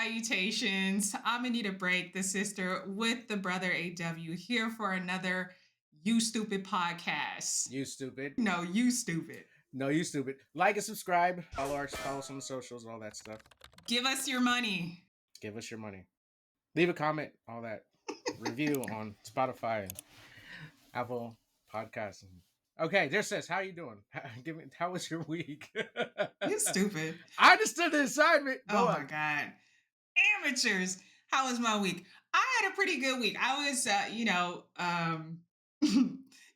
salutations. I'm Anita Break, the sister with the brother AW, here for another You Stupid podcast. You stupid. No, you stupid. No, you stupid. Like and subscribe. Follow us on the socials, all that stuff. Give us your money. Give us your money. Leave a comment, all that. Review on Spotify and Apple Podcasts. Okay, there says, how you doing? How was your week? You stupid. I understood the assignment. Go Oh on. my God. Amateurs. How was my week? I had a pretty good week. I was,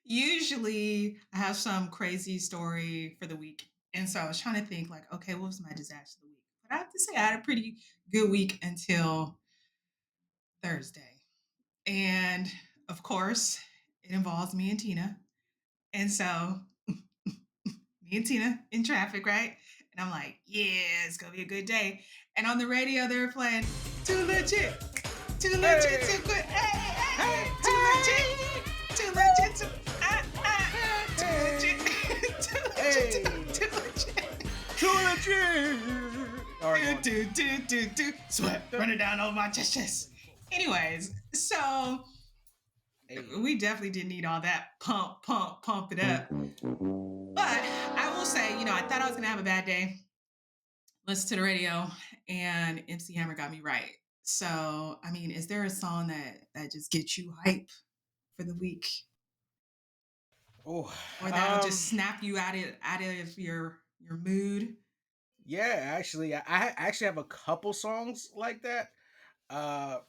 usually I have some crazy story for the week. And so I was trying to think like, okay, what was my disaster of the week? But I have to say I had a pretty good week until Thursday. And of course, it involves me and Tina. And so me and Tina in traffic, right? And I'm like, yeah, it's gonna be a good day. And on the radio, they were playing Too Legit, Too Legit, Too Good, hey, Too Legit, Too Legit, Too Legit, Too Legit, Too Legit, Too legit. All right, do, sweat running down over my chest. Anyways, so we definitely didn't need all that pump it up. But I will say, I thought I was gonna have a bad day. Listen to the radio, and MC Hammer got me right. So, I mean, is there a song that just gets you hype for the week, Oh, or that'll just snap you out of your mood? Yeah, actually, I actually have a couple songs like that. I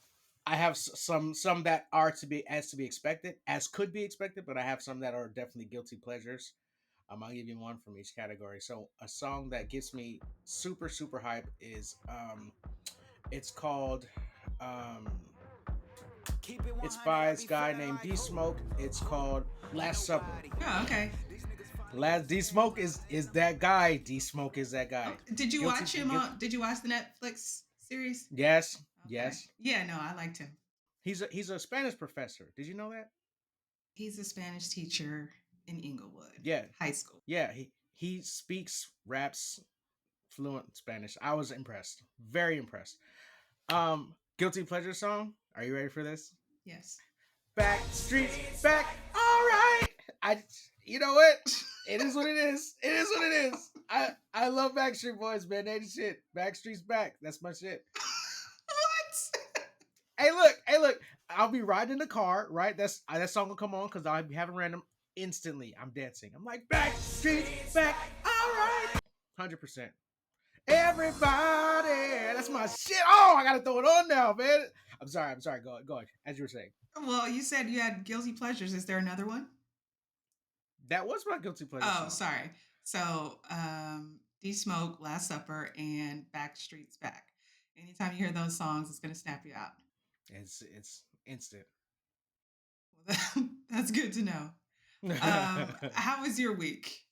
have some that are to be expected, as could be expected, but I have some that are definitely guilty pleasures. I'll give you one from each category. So a song that gets me super hype is it's called it's by this guy named D Smoke. It's called Last Supper. Oh, okay. Last D Smoke is that guy. D Smoke is that guy. Oh, did you watch him? Did you watch the Netflix series? Yes. Okay. Yes. Yeah, no, I liked him. He's a Spanish professor. Did you know that? He's a Spanish teacher in Inglewood. Yeah. High school. Yeah, he speaks, raps fluent Spanish. I was impressed. Very impressed. Guilty pleasure song. Are you ready for this? Yes. Back streets back. All right. You know what? It is what it is. It is what it is. I love Backstreet Boys, man. They shit. Backstreet's back. That's my shit. What? Hey look. I'll be riding in the car, right? That song will come on because I'll be having random. Instantly, I'm dancing. I'm like, Backstreet's back. All right. 100%. Everybody. That's my shit. Oh, I gotta throw it on now, man. I'm sorry. Go on. As you were saying. Well, you said you had guilty pleasures. Is there another one? That was my guilty pleasure. Oh, song. sorry. So, D Smoke, Last Supper, and Backstreet's Back. Anytime you hear those songs, it's gonna snap you out. It's instant. Well, that's good to know. How was your week?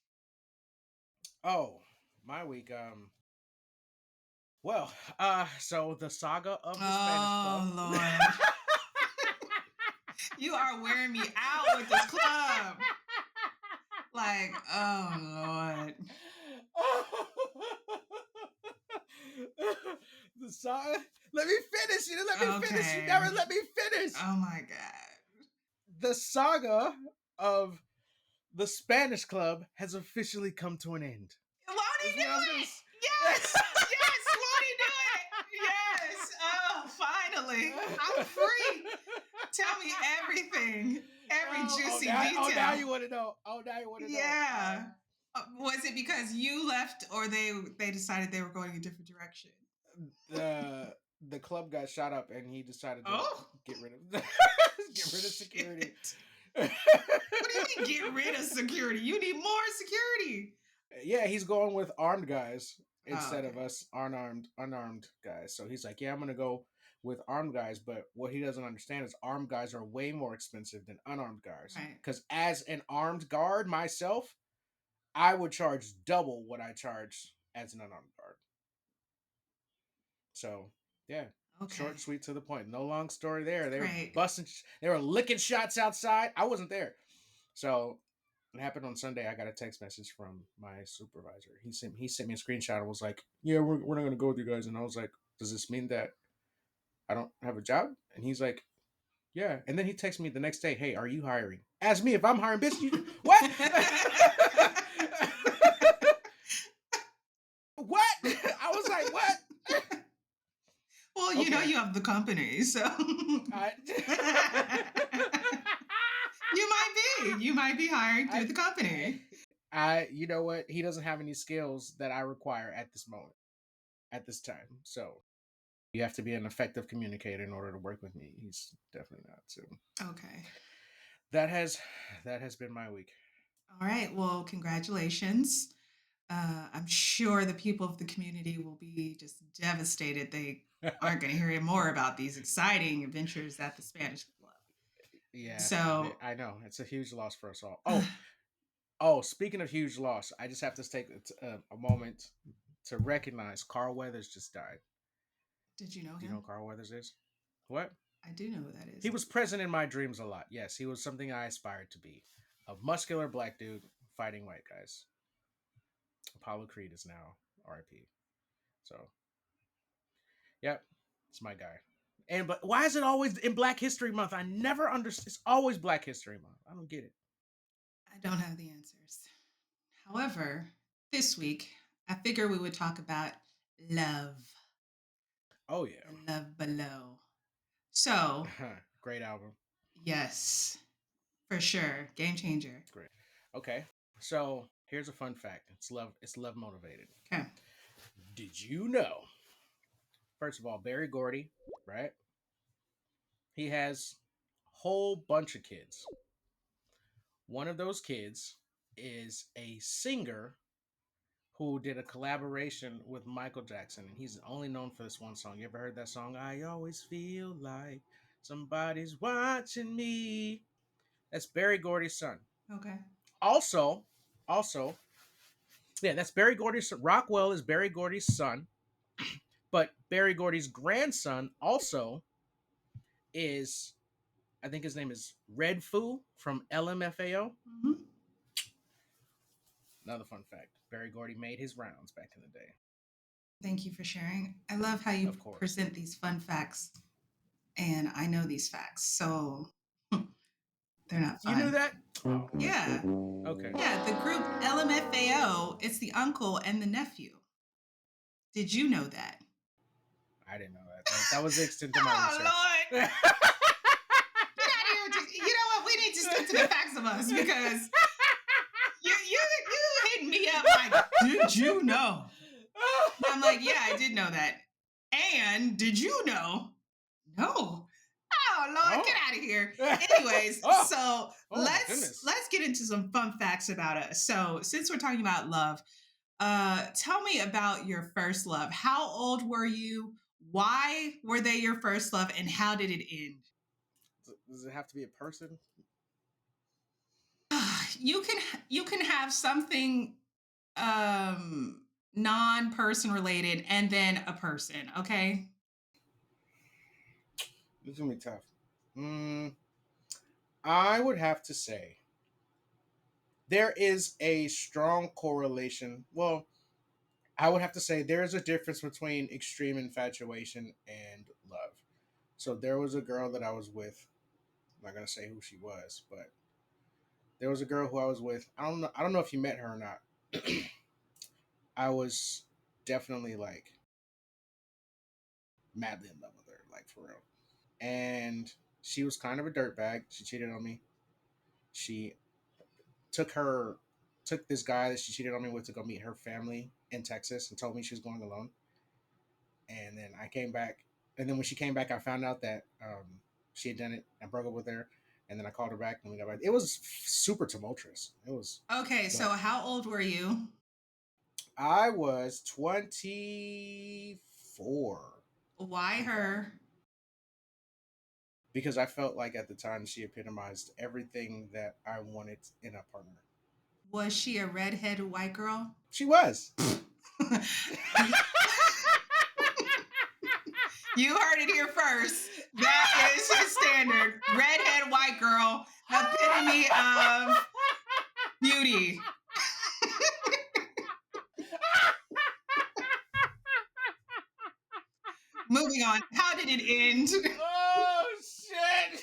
Oh, my week. Well, so the saga of the Spanish Club. Oh Lord. You are wearing me out with this club. Like, oh Lord. The saga. Let me finish. You finish. You never let me finish. Oh my God. The saga of the Spanish Club has officially come to an end. Won't he do it? Yes. Yes. Won't he do it? Yes. Oh, finally. I'm free. Tell me everything. Every juicy detail. Oh, now you want to know. Yeah. Was it because you left, or they decided they were going a different direction? The club got shot up, and he decided to get rid of security. What do you mean get rid of security? You need more security. Yeah, he's going with armed guys instead of us unarmed guys. So he's like, yeah, I'm gonna go with armed guys. But what he doesn't understand is armed guys are way more expensive than unarmed guys. Because as an armed guard myself, I would charge double what I charge as an unarmed guard. So yeah. Okay. Short, sweet, to the point. No long story there. They were busting. They were licking shots outside. I wasn't there. So it happened on Sunday. I got a text message from my supervisor. He sent me a screenshot and was like, "Yeah, we're not gonna go with you guys." And I was like, "Does this mean that I don't have a job. And he's like, yeah. And then he texts me the next day, hey, are you hiring? Ask me if I'm hiring, bitch. What? What? I was like, what? Well, Okay. you have the company, so I, you might be hiring through I, the company. you know what? He doesn't have any skills that I require at this moment, at this time. So you have to be an effective communicator in order to work with me. He's definitely not. So Okay. that has that has been my week. All right. Well, congratulations. I'm sure the people of the community will be just devastated. They aren't going to hear more about these exciting adventures at the Spanish Club. Yeah, So, I know it's a huge loss for us all. Oh, speaking of huge loss, I just have to take a moment to recognize Carl Weathers just died. did you know Do you know him? who Carl Weathers is? What? I do know who that He is. was present in my dreams a lot. Yes, he was something I aspired to be. A muscular black dude fighting white guys. Apollo Creed is now RIP. So, yep, it's my guy. And but why is it always in Black History Month? I never understand. It's always Black History Month. I don't get it. I don't have the answers. However, this week, I figure we would talk about love, Oh yeah, the love below. So, great album. yes, for sure. Game changer. Great. Okay, so here's a fun fact. It's love. It's love motivated. Okay. Did you know? First of all, Barry Gordy, right? He has a whole bunch of kids. One of those kids is a singer who did a collaboration with Michael Jackson, and he's only known for this one song. You ever heard that song? I always feel like somebody's watching me. That's Barry Gordy's son. Okay. Also, also, yeah, that's Barry Gordy's son. Rockwell is Barry Gordy's son, but Barry Gordy's grandson also is, I think his name is Red Foo from LMFAO. Mm-hmm. Another fun fact: Barry Gordy made his rounds back in the day. Thank you for sharing. I love how you Of course, present these fun facts, and I know these facts, so they're not you knew fun. that. Oh, Yeah. okay. Yeah, the group LMFAO, it's the uncle and the nephew. Did you know that? I didn't know that. That was the extent of my Oh, research. Lord. Get out of here. You know what? We need to stick to the facts of us because you hitting me up like, did you know? And I'm like, yeah, I did know that. And did you know? No. Oh Lord, get Oh. out of here. Anyways, Oh. so Oh my goodness. let's get into some fun facts about us. So since we're talking about love, tell me about your first love. How old were you? Why were they your first love, and how did it end? Does it have to be a person? You can have something non-person related and then a person, okay? It's gonna be tough. Mm, I would have to say there is a strong correlation. Well, I would have to say there is a difference between extreme infatuation and love. So there was a girl that I was with. I'm not gonna say who she was, but there was a girl who I was with. I don't know. I don't know if you met her or not. I was definitely like madly in love with her, like for real. And she was kind of a dirtbag. She cheated on me. She took her took this guy that she cheated on me with to go meet her family in Texas and told me she was going alone. And then I came back, and then when she came back, I found out that she had done it. I broke up with her, and then I called her back, and we got back. It was super tumultuous. It was, Okay, so but how old were you? I was 24, Why 25, her? because I felt like at the time she epitomized everything that I wanted in a partner. Was she a redhead white girl? She was. You heard it here first. That is his standard. Redhead white girl, epitome of beauty. Moving on. How did it end? Oh shit!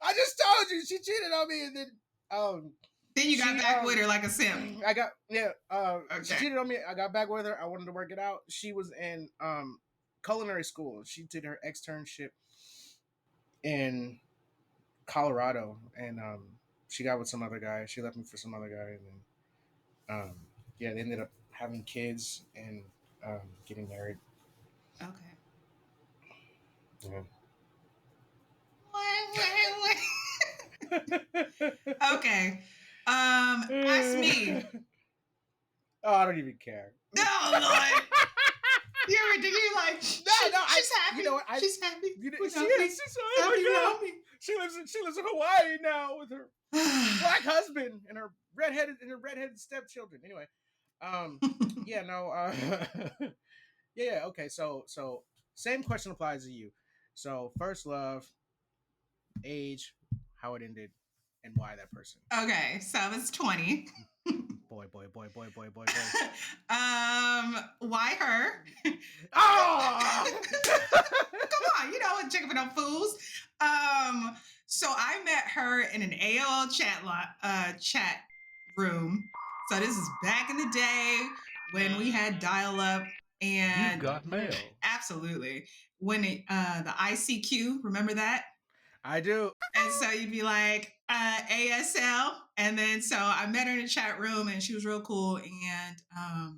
I just told you she cheated on me, and then Then you got she back with her like a simp. I got yeah she Okay. cheated on me. I got back with her. I wanted to work it out. She was in culinary school. She did her externship in Colorado, and she got with some other guy. She left me for some other guy, and then yeah, they ended up having kids and getting married. Okay. Yeah. Okay. Ask me. Oh, I don't even care. Oh Lord. You're ridiculous. You're like, No, no, she's you happy. know what? She's happy She without is. me. She's oh Happy my without god. me. She lives in Hawaii now with her black husband and her redheaded stepchildren. Anyway, um, yeah, no, yeah, okay. So same question applies to you. So first love, age, how it ended, and why that person. Okay, so I was 20. Boy. Why her? Oh! Come on, chicken for no fools. So I met her in an AOL chat room. So this is back in the day when we had dial up, You've and got mail. absolutely when the ICQ, remember that? I do. And so you'd be like, ASL. And then so I met her in a chat room and she was real cool. And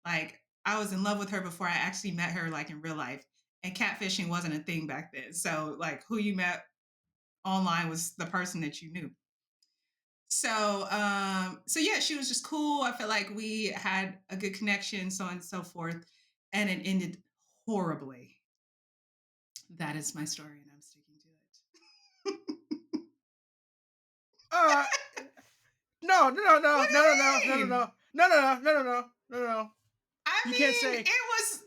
like I was in love with her before I actually met her like in real life. And catfishing wasn't a thing back then. So like who you met online was the person that you knew. So yeah, she was just cool. I felt like we had a good connection, so on and so forth. And it ended horribly. That is my story, and I'm sticking to it. Uh, no, no, no, no, What no, no, no, do no, you no, mean? no, no, no, no, no, no, no, no. I You can't mean, say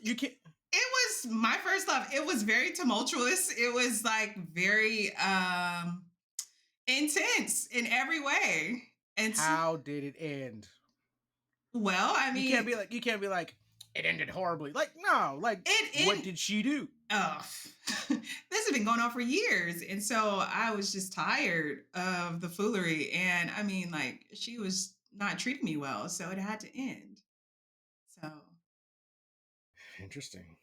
you can't. it was my first love. It was very tumultuous. It was like very intense in every way. And How did it end? well, I mean, You can't be like it ended horribly. Like no, like it what in did she do? oh, this has been going on for years, and so I was just tired of the foolery. And I mean, like she was not treating me well, so it had to end. So, Interesting.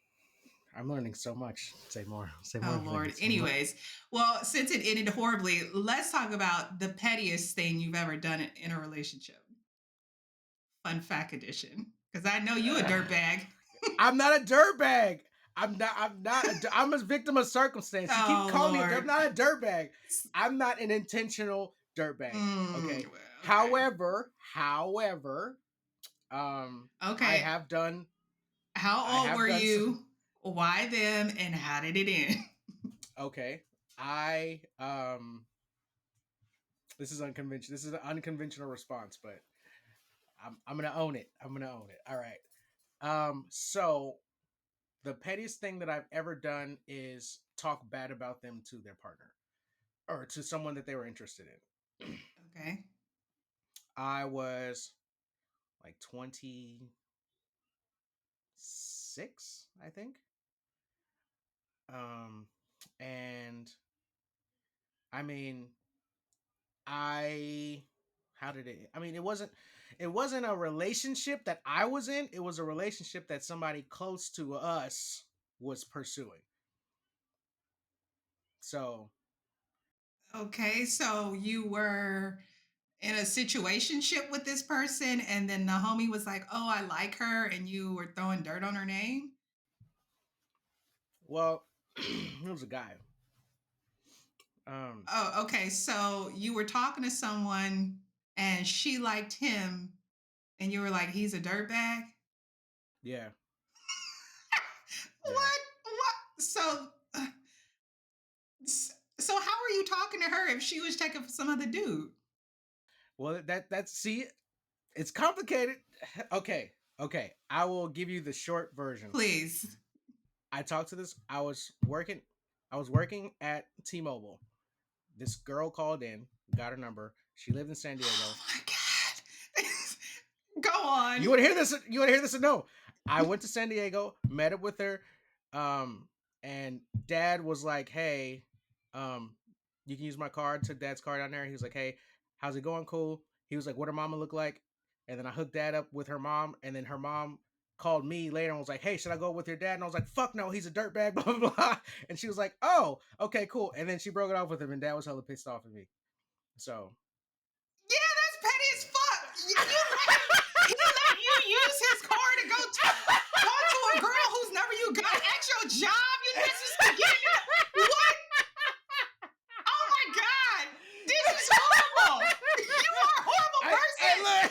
I'm learning so much. Say more. Say more. oh Lord. Anyways, well, since it ended horribly, let's talk about the pettiest thing you've ever done in a relationship. Fun fact edition, because I know you a dirtbag. I'm not a dirtbag. I'm not. I'm a victim of circumstance. You keep Oh calling me. I'm Lord. not a dirtbag. I'm not an intentional dirtbag. Okay. Well, okay. However, I Okay. have done. I How old have were done some. you? Why them? And how did it end? Okay. I This is unconventional. This is an unconventional response, but I'm gonna own it. I'm gonna own it. All right. So the pettiest thing that I've ever done is talk bad about them to their partner or to someone that they were interested in. Okay. I was like 26, I think. Um, and I mean, I how did it? I mean, it wasn't a relationship that I was in. It was a relationship that somebody close to us was pursuing. So Okay. So you were in a situationship with this person, and then the homie was like, "Oh, I like her," and you were throwing dirt on her name. well, it was a guy. Um, Oh, okay. So you were talking to someone, and she liked him, and you were like, "He's a dirtbag." yeah, yeah. What? What? So how are you talking to her if she was checking for some other dude? Well, that's see, it's complicated. Okay, okay. I will give you the short version. Please. I talked to this. I was working at T-Mobile. This girl called in, got her number. She lived in San Oh Diego. my god. Go You on. want to hear this? You want to hear this or no? I went to San Diego, met up with her, um, and dad was like, "Hey, um, you can use my card." Took dad's card down there. He was like, "Hey, how's it going? Cool." He was like, "What her mama look like?" And then I hooked dad up with her mom, and then her mom called me later and was like, "Hey, should I go with your dad?" And I was like, "Fuck no, he's a dirtbag." Blah blah blah. And she was like, "Oh, okay, cool." And then she broke it off with him, and dad was hella pissed off at me. So Yeah, that's petty as yeah. fuck. He let you use his car to go talk to a girl whose number you got at your job. You necessarily getting it. What? Oh my god, this is horrible. You are a horrible Hey, person. look.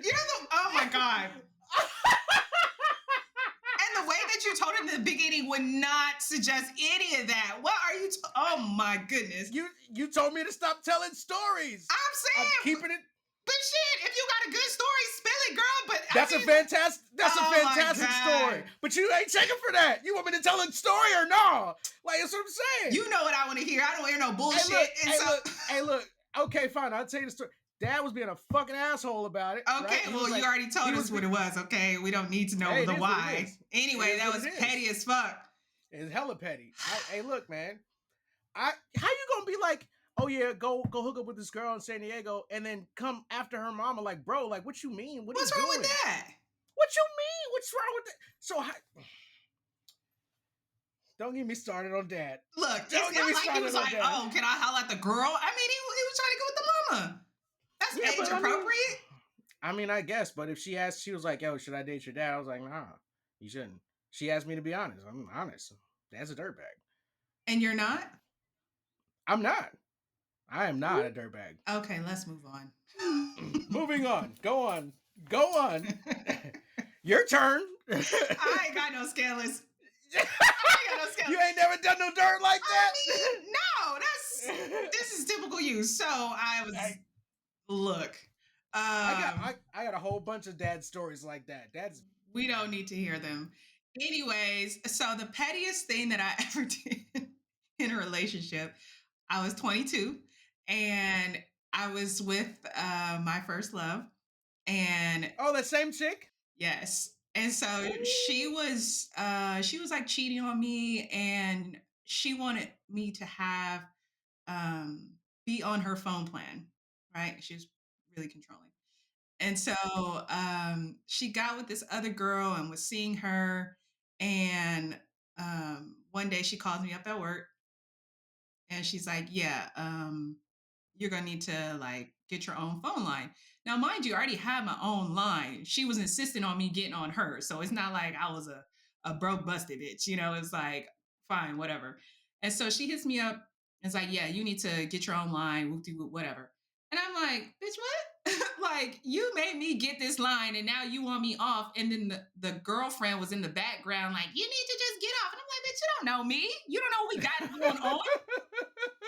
You're the. Oh my god. And the way that you told it in the beginning would not suggest any of that. What are you? Oh my goodness. You told me to stop telling stories. I'm I'm saying, keeping it. but shit, if you got a good story, spill it, girl. But I That's a mean, fantastic. That's a oh my fantastic story. god. But you ain't checking for that. You want me to tell a story or no? Like that's what I'm saying. You know what I want to hear. I don't hear no Hey bullshit. look. And Hey so, look. Hey look. Okay, fine. I'll tell you the story. Dad was being a fucking asshole about it, right? okay, He was well, you like, already he told was. us what it was. Okay, we don't need to know Hey, it the is what it why. is. It Anyway, is that what it was is. petty as fuck. It's hella petty. Hey, look, man. I how you gonna be like, oh yeah, go hook up with this girl in San Diego, and then come after her mama? Like, bro, like, what you mean? What are you What's wrong with doing? that? What you mean? What's wrong with that? So don't get me started on dad. Look, it's Don't get me not like he was started on like, dad. oh, can I holler at the girl? I mean, he was trying to go with the mama. Yeah, That's age but appropriate. I mean, I guess. But if she asked, she was like, "Yo, should I date your dad?" I was like, "Nah, you shouldn't." She asked me to be honest. I'm honest. Dad's a dirtbag. And you're not? I'm not. I am not a dirtbag. Okay, let's move on. Moving on. Go on. Go on. Your turn. I ain't got no scandalous. I ain't got no You scandalous. ain't never done no dirt like I mean, no, this is typical you. So I was I, look. I got a whole bunch of dad stories like that. That's We don't need to hear them. Anyways, so the pettiest thing that I ever did in a relationship, I was 22 and I was with my first love. And oh, that same chick. yes. And so Ooh. she was like cheating on me and she wanted me to have be on her phone plan, right? She was really controlling. And so she got with this other girl and was seeing her. And one day she calls me up at work and she's like, yeah, you're gonna need to like get your own phone line. Now, mind you, I already had my own line. She was insisting on me getting on hers. So it's not like I was a broke busted bitch, you know, it's like, fine, whatever. And so she hits me up and is like, yeah, you need to get your own line, whoop de whoop, whatever. And I'm like, bitch, what? Like, you made me get this line and now you want me off. And then the girlfriend was in the background, like, you need to just get off. And I'm like, bitch, you don't know me. You don't know what we got going on.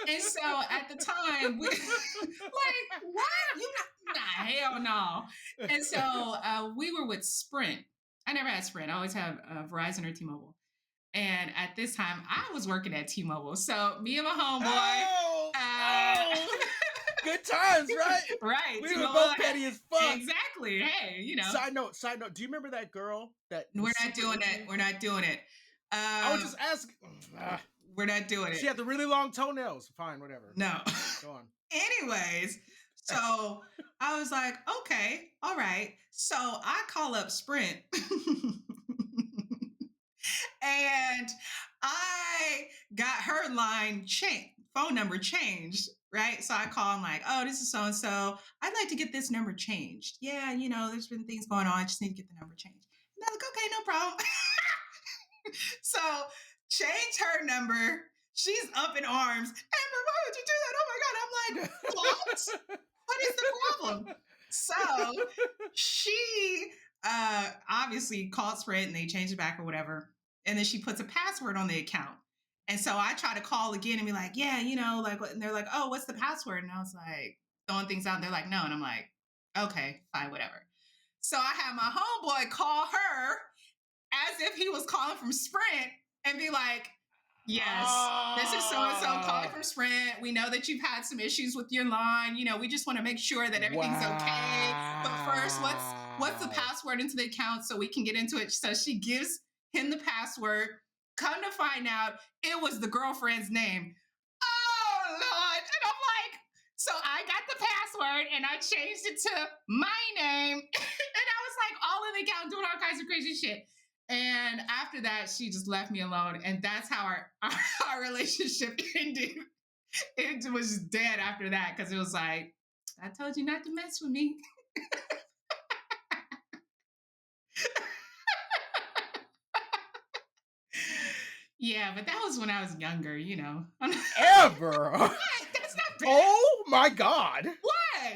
And so at the time, we like what? You not, nah, hell no. And so we were with Sprint. I never had Sprint. I always have Verizon or T-Mobile. And at this time, I was working at T-Mobile. So me and my Oh, homeboy, oh, good times, right? right, We were T-Mobile, both petty as fuck. exactly. Hey, you know, Side note, side note. Do you remember that girl that we're was not super doing into it. you? We're not doing it. I was just asking. We're not doing She it. had the really long toenails. Fine, whatever. No. Go on. Anyways, so I was like, okay, all right. So I call up Sprint and I got her line changed, phone number changed, right? So I call, I'm like, oh, this is so and so. I'd like to get this number changed. Yeah, you know, there's been things going on. I just need to get the number changed. And they're like, okay, no problem. So change her number. She's up in arms. Amber, why would you do that? Oh my God. I'm like, what? What is the problem? So she obviously called Sprint and they changed it back or whatever. And then she puts a password on the account. And so I try to call again and be like, yeah, you know, like, and they're like, oh, what's the password? And I was like, throwing things out. And they're like, no. And I'm like, okay, fine, whatever. So I had my homeboy call her as if he was calling from Sprint and be like, Yes. This is so and so calling Ah, from Sprint. We know that you've had some issues with your line. We just want to make sure that everything's okay. But first, what's the wow. password into the account so we can get into it? So she gives him the password. Come to find out, it was the girlfriend's name. Oh Lord. And I'm like, so I got the password and I changed it to my name. And I was like all in the account doing all kinds of crazy shit. And after that, she just left me alone. And that's how our relationship ended. It was dead after that because it was like, I told you not to mess with me. Yeah, but that was when I was younger. Ever. What? That's not bad. Oh my god. What?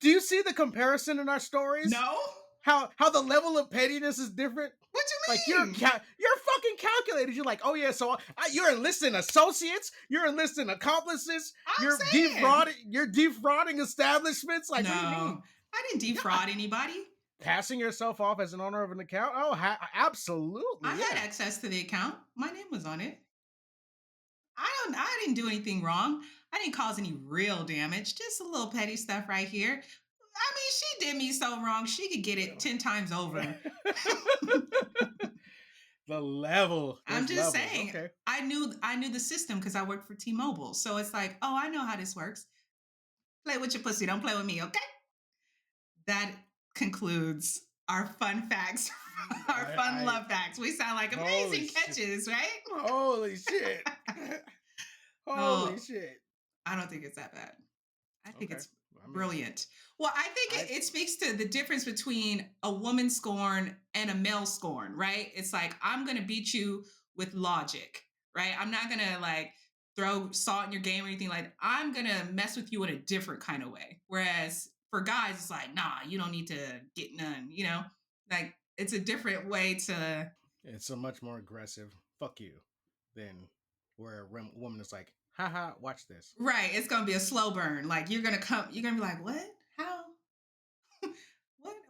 Do you see the comparison in our stories? No? How the level of pettiness is different? What Like you mean? you're fucking calculated. You're like, oh yeah, so you're enlisting associates, you're enlisting accomplices, I'm you're saying. defrauding establishments. Like, what do you No, mean? I didn't God, defraud anybody. passing yourself off as an owner of an account? Oh, absolutely, I had yeah. access to the account. My name was on it. I didn't do anything wrong. I didn't cause any real damage. Just a little petty stuff right here. I mean, she did me so wrong. She could get it 10 times over. The level, I'm there's just levels. saying. Okay, I knew the system because I worked for T-Mobile. So it's like, oh, I know how this works. Play with your pussy. Don't play with me, okay? That concludes our fun facts, our fun I love facts. We sound like holy amazing shit, catches, right? holy shit, holy Oh, shit. I don't think it's that bad. I think Okay, it's I mean, brilliant. Well, I think I it speaks to the difference between a woman scorn and a male scorn, right? It's like, I'm going to beat you with logic, right? I'm not going to like throw salt in your game or anything like that. I'm going to mess with you in a different kind of way. Whereas for guys, it's like, nah, you don't need to get none. Like it's a different way to, it's a much more aggressive "fuck you" than where a woman is like, "Haha, watch this." right. It's going to be a slow burn. Like you're going to be like, what? How?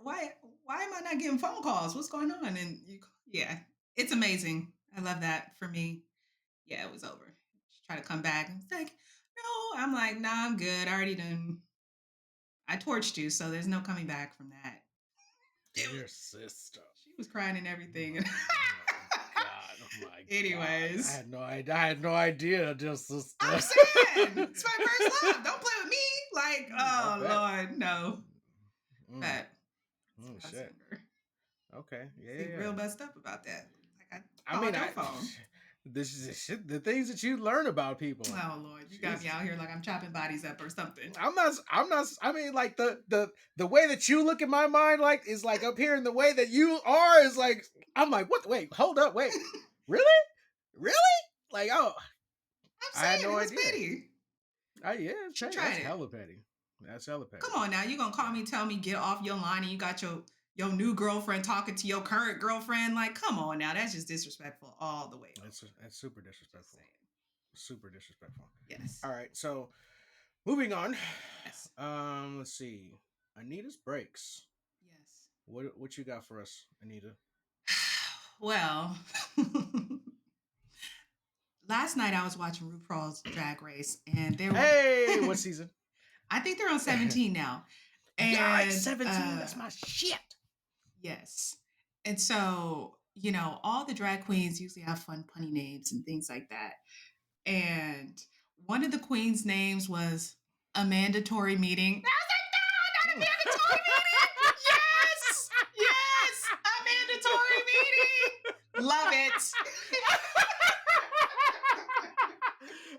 What? Why am I not getting phone calls? What's going on? Yeah, it's amazing. I love that. For me, yeah, it was over. She tried to come back and it's like, no, I'm like, nah, I'm good. I already done. I torched you, so there's no coming back from that. It was, Dear sister. she was crying and everything. Oh my god. Oh my god. I Anyways, had no idea. I had no idea, dear I'm sister. saying it's my first love. Don't play with me. Like, I oh bet. Lord, no. Mm. But that's Oh when I was shit. younger. Okay. You Yeah, seem yeah, real yeah. messed up about that. Like I I mean, called your I phone. this is the shit, the things that you learn about people. Oh Lord, you got me Jesus. out here like I'm chopping bodies up or something. I'm not I mean, like the way that you look in my mind like is like up here, and the way that you are is like, I'm like, what, wait, hold up, wait. Really? Really? Like, oh, I'm I had saying no it was idea. petty. Yeah, it's She petty. That's tried it. hella petty. That's hella Come petty. on now, you gonna call Yeah. me, tell me get off your line, and you got your new girlfriend talking to your current girlfriend? Like, come on now, that's just disrespectful all the way over. That's super Just disrespectful. saying. Super disrespectful. Yes. All right, so moving on. Yes. Let's see. Anita's breaks. Yes. What you got for us, Anita? Well, last night I was watching RuPaul's Drag Race, and there were Hey, what season? I think they're on 17 now. Yikes, And 17. That's my shit. yes. And so, all the drag queens usually have fun, punny names and things like that. And one of the queens' names was a mandatory meeting. I was like, no, not a mandatory meeting. Yes, yes, a mandatory meeting. Love it.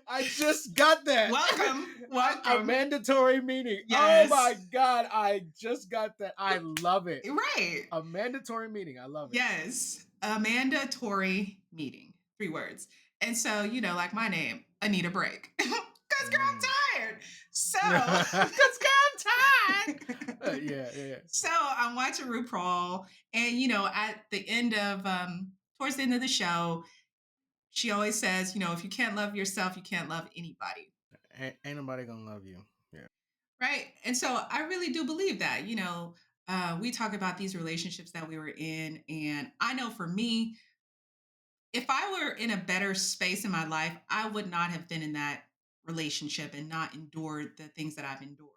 I just got that. Welcome, A welcome. mandatory meeting. Oh my Yes, god, I just got that. I love it. right. A mandatory meeting. I love it. Yes, a mandatory meeting. 3 words. And so, like my name, Anita Break. Because, girl, Mm. I'm tired. So, Cause God, I'm tired. Yeah, yeah, yeah. so I'm watching RuPaul, and at the end of towards the end of the show, she always says, if you can't love yourself, you can't love anybody, Ain't nobody gonna love you. Yeah. right? And so I really do believe that. We talk about these relationships that we were in, and I know for me, if I were in a better space in my life, I would not have been in that relationship and not endured the things that I've endured.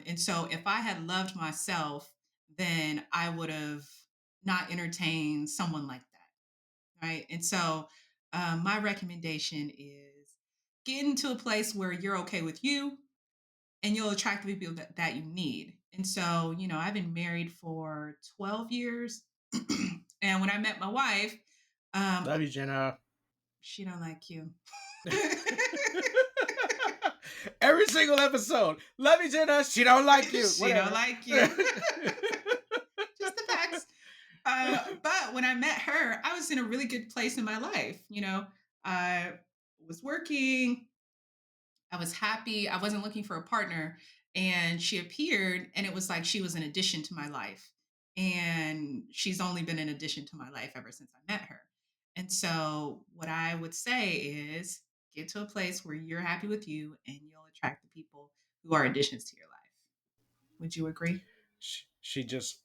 And so if I had loved myself, then I would have not entertained someone like that. Right. And so my recommendation is get into a place where you're okay with you and you'll attract the people that you need. And so, I've been married for 12 years. And when I met my wife, um, Love you, Jenna. she don't like you. Every single episode. Love you, Jenna. She don't like you. She don't Whatever. like you. Just the facts. But when I met her, I was in a really good place in my life. I was working, I was happy, I wasn't looking for a partner. And she appeared, and it was like she was an addition to my life. And she's only been an addition to my life ever since I met her. And so, what I would say is get to a place where you're happy with you and you'll attract the people who are additions to your life. Would you agree? She just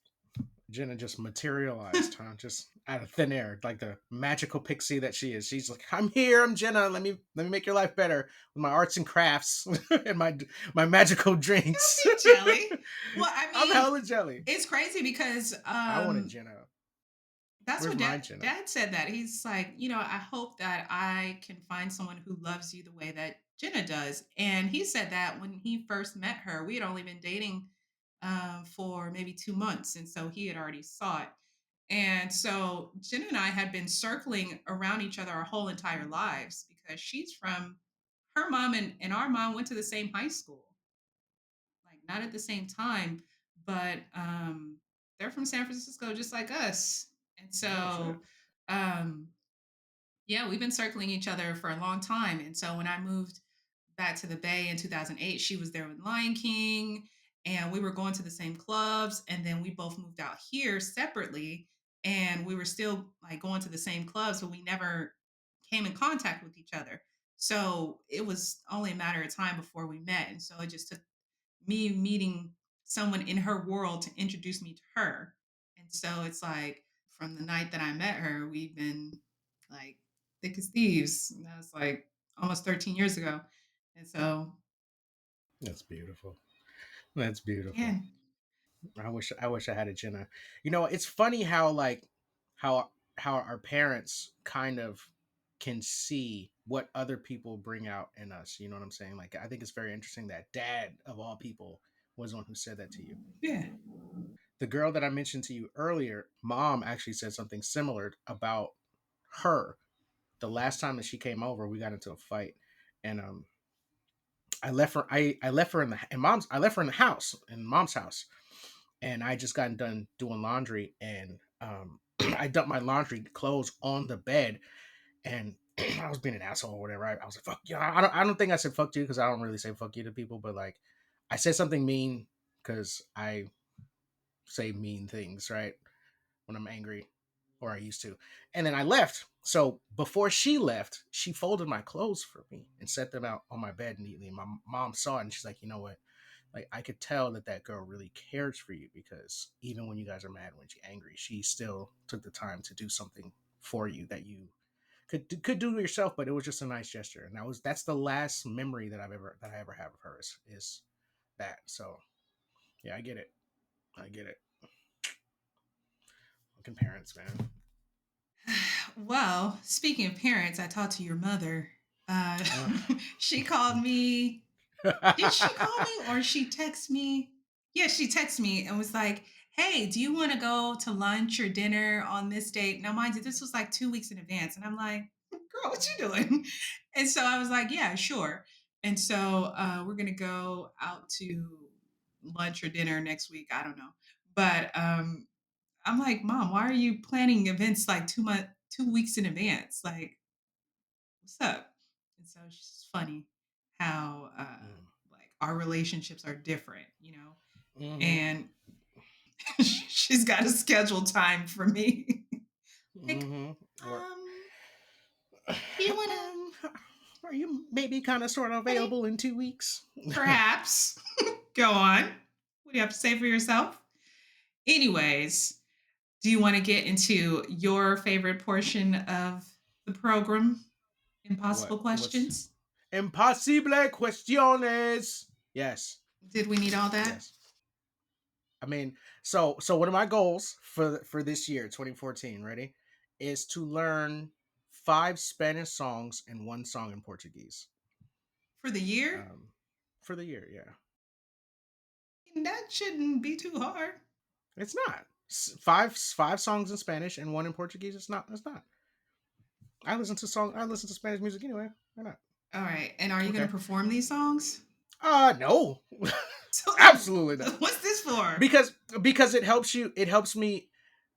Jenna just materialized, huh? Just out of thin air, like the magical pixie that she is. She's like, "I'm here. I'm Jenna. Let me make your life better with my arts and crafts and my magical Don't drinks." be jelly. Well, I I'm mean, hella jelly. it's crazy because I wanted Jenna. that's Where's what my dad Jenna? dad said that. He's like, I hope that I can find someone who loves you the way that Jenna does. And he said that when he first met her, we had only been dating for maybe 2 months. And so he had already saw it. And so Jenna and I had been circling around each other our whole entire lives because she's from her mom and our mom went to the same high school, like not at the same time, but they're from San Francisco just like us. And Oh shit. so um yeah, we've been circling each other for a long time. And so when I moved back to the Bay in 2008, she was there with Lion King and we were going to the same clubs, and then we both moved out here separately and we were still like going to the same clubs, but we never came in contact with each other. So it was only a matter of time before we met. And so it just took me meeting someone in her world to introduce me to her. And so it's like from the night that I met her, we've been like thick as thieves. And that was like almost 13 years ago. And so, That's beautiful. That's beautiful. again, I wish I had a Jenna. You know, it's funny how how how our parents kind of can see what other people bring out in us. You know what I'm saying? Like I think it's very interesting that dad of all people was the one who said that to you. yeah, The girl that I mentioned to you earlier, mom actually said something similar about her. The last time that she came over, we got into a fight, and I left her. I left her in mom's. I left her in the house, in mom's house, and I just gotten done doing laundry, and I dumped my laundry clothes on the bed, and I was being an asshole or whatever. I was like, "Fuck you." I don't think I said "fuck you" because I don't really say "fuck you" to people, but like, I said something mean because I say mean things, right? When I'm angry, or I used to. And then I left. So before she left, she folded my clothes for me and set them out on my bed neatly. And my mom saw it and she's like, you know what? Like I could tell that that girl really cares for you because even when you guys are mad, when she's angry, she still took the time to do something for you that you could do yourself. But it was just a nice gesture, and that's the last memory that I ever have of her is that. So yeah, I get it. I get it. Fucking parents, man. well, speaking of parents, I talked to your mother. Uh, Uh, she called me. Did she call me or she text me? Yeah, she texted me and was like, "Hey, do you want to go to lunch or dinner on this date?" Now, mind you, this was like 2 weeks in advance, and I'm like, "Girl, what you doing?" And so I was like, "Yeah, sure." And so we're gonna go out to lunch or dinner next week. I don't know, but I'm like, "Mom, why are you planning events like 2 weeks in advance? Like, what's up?" And so it's just funny how like our relationships are different. Mm-hmm. And she's got a scheduled time for me. Like, Mm-hmm. Or um, do you want to are you maybe kind of sort of maybe available in 2 weeks? perhaps go on? What do you have to say for yourself? Anyways, Do you want to get into your favorite portion of the program? What? Impossible What's questions? impossible questiones? Yes, Did we need all that? yes. I mean, so one of my goals for this year, 2014, ready, is to learn 5 Spanish songs and 1 song in Portuguese. For the year? Um, for the year, yeah. That shouldn't be too hard. It's not five songs in Spanish and 1 in Portuguese. It's not. It's not. I listen to Spanish music anyway. Why not? All right. And are you going to Okay. perform these songs? No. So Absolutely not. what's this for? Because because it helps me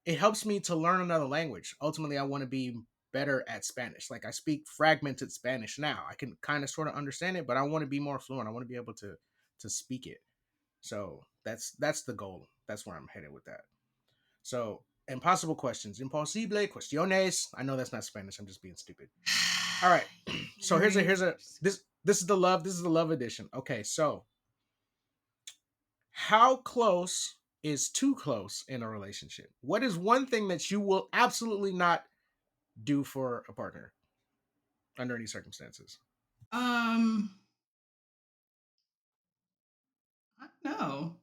to learn another language. Ultimately, I want to be better at Spanish. Like I speak fragmented Spanish now. I can kind of sort of understand it, but I want to be more fluent. I want to be able to speak it. So that's the goal. That's where I'm headed with that. So impossible questions, imposible cuestiones. I know that's not Spanish. I'm just being stupid. All right. So Your here's a answers. this is the love edition. Okay, so how close is too close in a relationship? What is one thing that you will absolutely not do for a partner under any circumstances? Um, I don't know.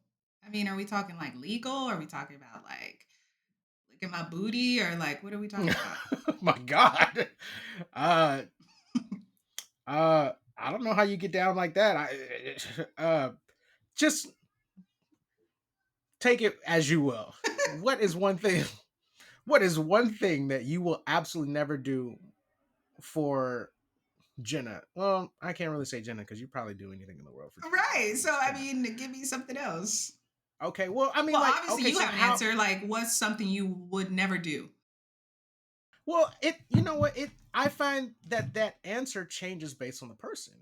I mean, are we talking like legal? Are we talking about like look at my booty or like what are we talking about? My God. Uh I don't know how you get down like that. Just take it as you will. What is one thing what is one thing that you will absolutely never do for Jenna? Well, I can't really say Jenna because you probably do anything in the world for Jenna. So Right. I So guess I Jenna. mean, give me something else. Okay, well, I mean, Well, like, obviously okay, you so have an how? answer. Like, what's something you would never do? Well, you know what? I find that that answer changes based on the person.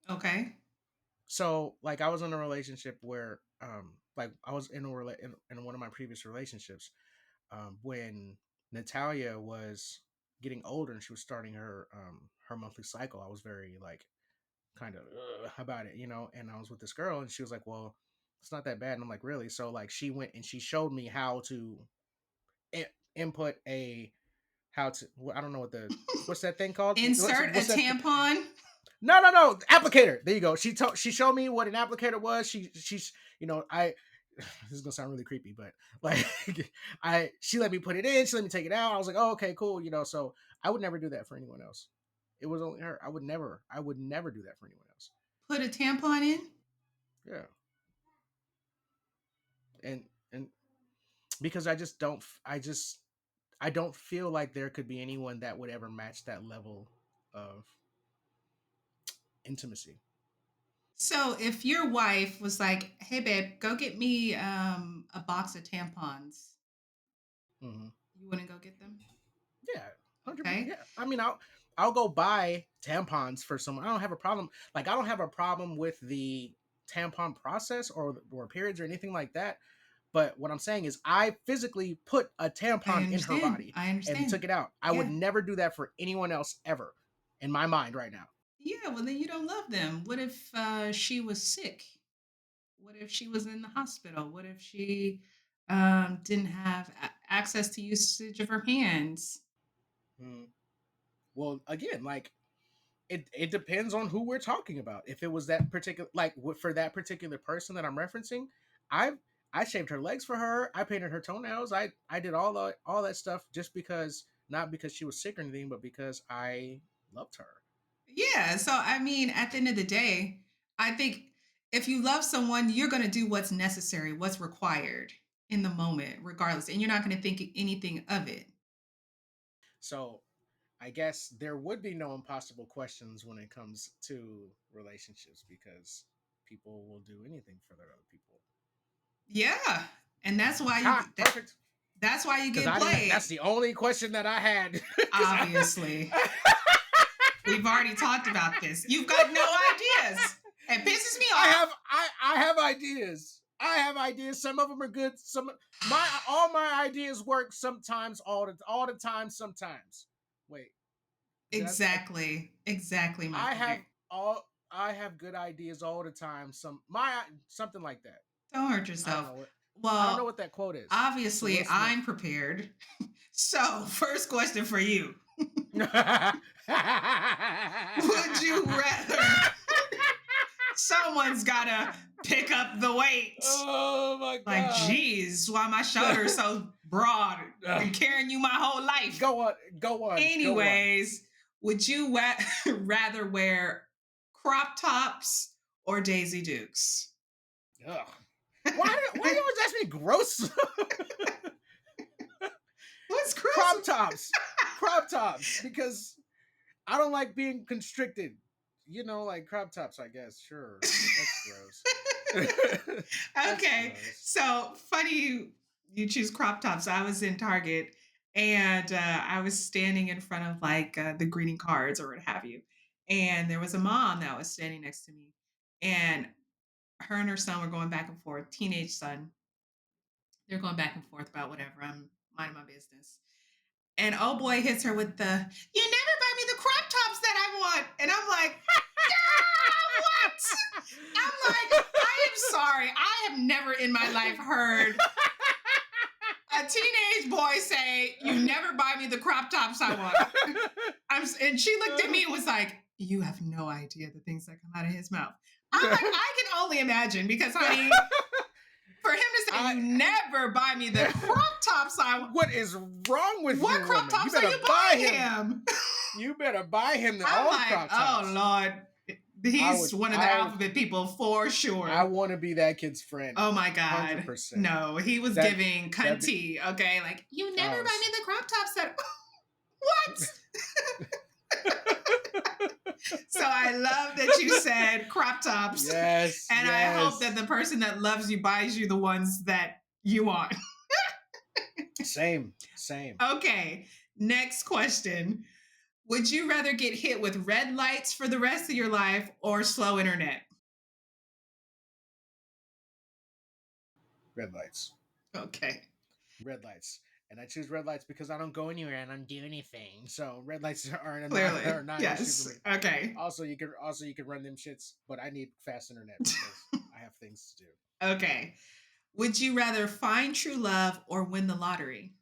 Okay. So, like, I was in a relationship where, like, I was in one of my previous relationships, when Natalia was getting older and she was starting her monthly cycle. I was very like kind of about it, and I was with this girl, and she was like, "Well, it's not that bad." And I'm like, "Really?" So like, she went and she showed me how to input a how to. I don't know what's that thing called? Insert a What's that? tampon. No, applicator. There you go. She showed me what an applicator was. She's I this is gonna sound really creepy, but like she let me put it in, she let me take it out. I was like, oh, okay, cool, so I would never do that for anyone else. It was only her. I would never do that for anyone else. Put a tampon in. Yeah. And because I just don't I don't feel like there could be anyone that would ever match that level of intimacy. So if your wife was like, "Hey babe, go get me a box of tampons," Hmm. you wouldn't go get them? Yeah, 100%. Okay. Yeah, I mean, I'll go buy tampons for someone. I don't have a problem. Like, I don't have a problem with the tampon process or periods or anything like that. But what I'm saying is, I physically put a I tampon in her understand. body I and understand. took it out. I would Yeah. never do that for anyone else ever, in my mind right now. Yeah, well then you don't love them. What if she was sick? What if she was in the hospital? What if she didn't have access to usage of her hands? Mm. Well, again, like, it depends on who we're talking about. If it was that particular, like, for that particular person that I'm referencing, I I shaved her legs for her. I painted her toenails. I did all that stuff just because, not because she was sick or anything, but because I loved her. Yeah. So, I mean, at the end of the day, I think if you love someone, you're going to do what's necessary, what's required in the moment, regardless. And you're not going to think anything of it. So I guess there would be no impossible questions when it comes to relationships because people will do anything for their other people. Yeah. And Ha! Perfect. that's why you Because get I didn't. That's played. the only question that I had. Because Obviously. We've already talked about this. You've got no ideas. It pisses me off. I have ideas. I have ideas. Some of them are good. Some my all my ideas work sometimes. All the time. Sometimes. Wait. Did I? Exactly. Exactly my I have point. all. I have good ideas all the time. Something like that. Don't hurt I don't yourself. know what. I don't know Well, what that quote is. It's a obviously, Will Smith. I'm prepared. So, first question for you. Would you rather someone's gotta pick up the weight? Oh my Like, god. geez, why my shoulders so broad? Been carrying you my whole life. Go on, go on, go on. Anyways, would you rather wear crop tops or Daisy Dukes? Ugh. Why you always ask me gross? What's Crop gross? tops. Crop tops. Because I don't like being constricted. You know, like crop tops, I guess. Sure. That's gross. That's Okay, gross. so funny you choose crop tops. I was in Target and I was standing in front of like the greeting cards or what have you, and there was a mom that was standing next to me, and her and her son were going back and forth. Teenage son, they're going back and forth about whatever. I'm minding my business. And oh boy hits her with the, you never buy me the crop tops that I want. And I'm like, what? I'm like, I am sorry. I have never in my life heard a teenage boy say, you never buy me the crop tops I want. And she looked at me and was like, you have no idea the things that come out of his mouth. I'm like, I can only imagine because, honey, for him to say, I- you never buy me the crop tops I want. What is wrong with What you, crop woman? tops You are better you buy buying him. him? You better buy him the I'm all like, crop oh tops. Lord. He's one of the alphabet people for sure. I want to be that kid's friend. Oh my God. 100%. No, he was giving cunty. Okay. Like, you never buy me the crop tops that. What? So I love that you said crop tops. Yes. And I hope that the person that loves you buys you the ones that you want. Same. Okay. Next question. Would you rather get hit with red lights for the rest of your life or slow internet? Red lights. Okay. Red lights. And I choose red lights because I don't go anywhere and I don't do anything. So red lights are Clearly. not an issue for Yes. me. Okay. Also, you can run them shits, but I need fast internet because I have things to do. Okay. Would you rather find true love or win the lottery?